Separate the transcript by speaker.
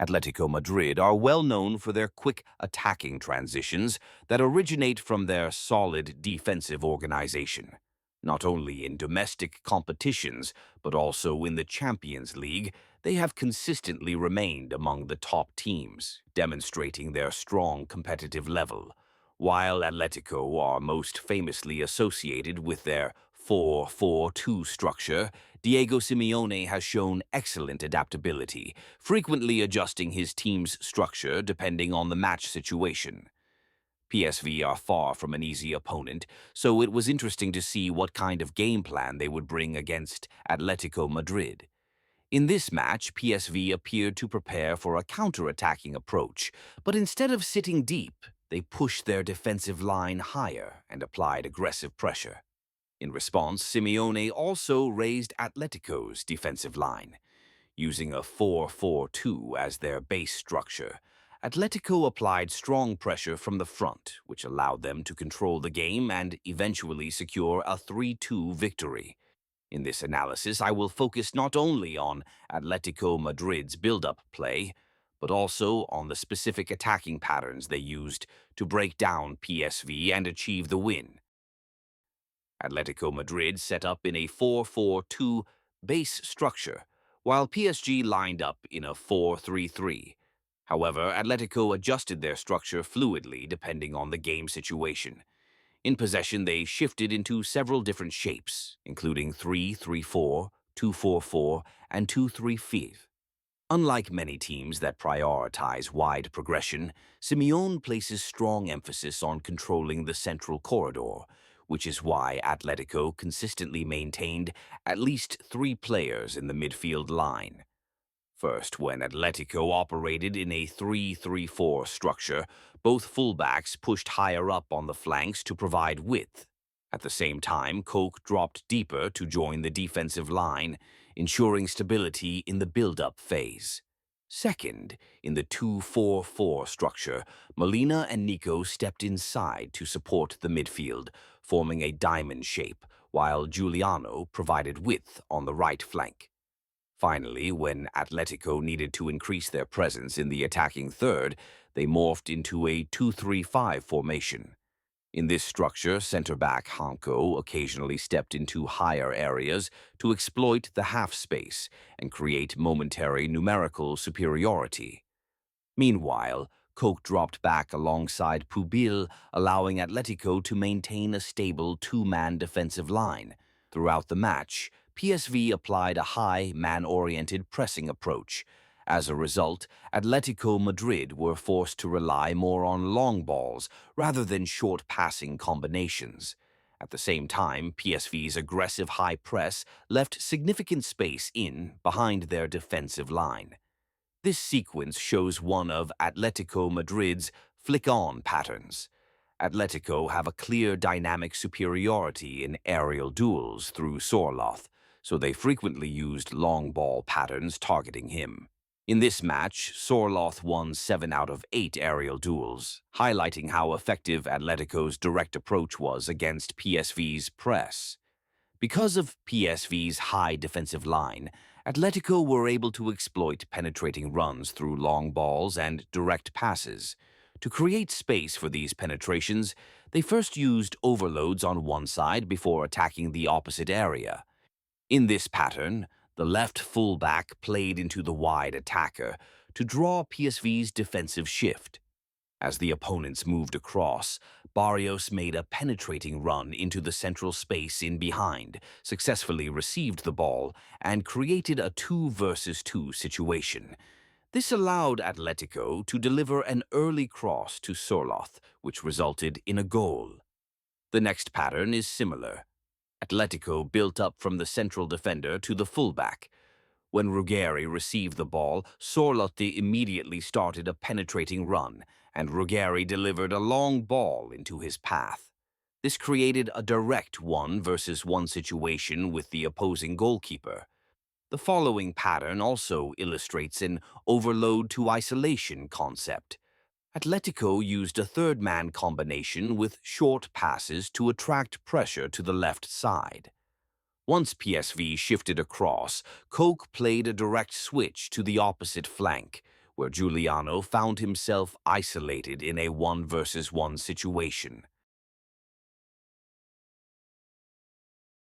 Speaker 1: Atlético Madrid are well known for their quick attacking transitions that originate from their solid defensive organization. Not only in domestic competitions, but also in the Champions League, they have consistently remained among the top teams, demonstrating their strong competitive level. While Atletico are most famously associated with their 4-4-2 structure, Diego Simeone has shown excellent adaptability, frequently adjusting his team's structure depending on the match situation. PSV are far from an easy opponent, so it was interesting to see what kind of game plan they would bring against Atletico Madrid. In this match, PSV appeared to prepare for a counter-attacking approach, but instead of sitting deep, they pushed their defensive line higher and applied aggressive pressure. In response, Simeone also raised Atletico's defensive line. Using a 4-4-2 as their base structure, Atletico applied strong pressure from the front, which allowed them to control the game and eventually secure a 3-2 victory. In this analysis, I will focus not only on Atletico Madrid's build-up play, but also on the specific attacking patterns they used to break down PSV and achieve the win. Atletico Madrid set up in a 4-4-2 base structure, while PSG lined up in a 4-3-3. However, Atletico adjusted their structure fluidly depending on the game situation. In possession, they shifted into several different shapes, including 3-3-4, 2-4-4, and 2-3-5. Unlike many teams that prioritize wide progression, Simeone places strong emphasis on controlling the central corridor, which is why Atletico consistently maintained at least 3 players in the midfield line. First, when Atletico operated in a 3-3-4 structure, both fullbacks pushed higher up on the flanks to provide width. At the same time, Koch dropped deeper to join the defensive line, ensuring stability in the build-up phase. Second, in the 2-4-4 structure, Molina and Nico stepped inside to support the midfield, forming a diamond shape, while Giuliano provided width on the right flank. Finally, when Atletico needed to increase their presence in the attacking third, they morphed into a 2-3-5 formation. In this structure, center-back Hanko occasionally stepped into higher areas to exploit the half space and create momentary numerical superiority. Meanwhile, Koch dropped back alongside Pubil, allowing Atletico to maintain a stable 2-man defensive line. Throughout the match, PSV applied a high, man-oriented pressing approach. As a result, Atletico Madrid were forced to rely more on long balls rather than short passing combinations. At the same time, PSV's aggressive high press left significant space behind their defensive line. This sequence shows one of Atletico Madrid's flick-on patterns. Atletico have a clear dynamic superiority in aerial duels through Sorloth, so they frequently used long ball patterns targeting him. In this match, Sorloth won 7 out of 8 aerial duels, highlighting how effective Atletico's direct approach was against PSV's press. Because of PSV's high defensive line, Atletico were able to exploit penetrating runs through long balls and direct passes. To create space for these penetrations, they first used overloads on one side before attacking the opposite area. In this pattern, the left fullback played into the wide attacker to draw PSV's defensive shift. As the opponents moved across, Barrios made a penetrating run into the central space in behind, successfully received the ball, and created a 2-versus-2 situation. This allowed Atletico to deliver an early cross to Sorloth, which resulted in a goal. The next pattern is similar. Atletico built up from the central defender to the fullback. When Ruggeri received the ball, Sorloth immediately started a penetrating run, and Ruggeri delivered a long ball into his path. This created a direct 1-versus-1 situation with the opposing goalkeeper. The following pattern also illustrates an overload-to-isolation concept. Atletico used a third-man combination with short passes to attract pressure to the left side. Once PSV shifted across, Koch played a direct switch to the opposite flank, where Giuliano found himself isolated in a one-versus-one situation.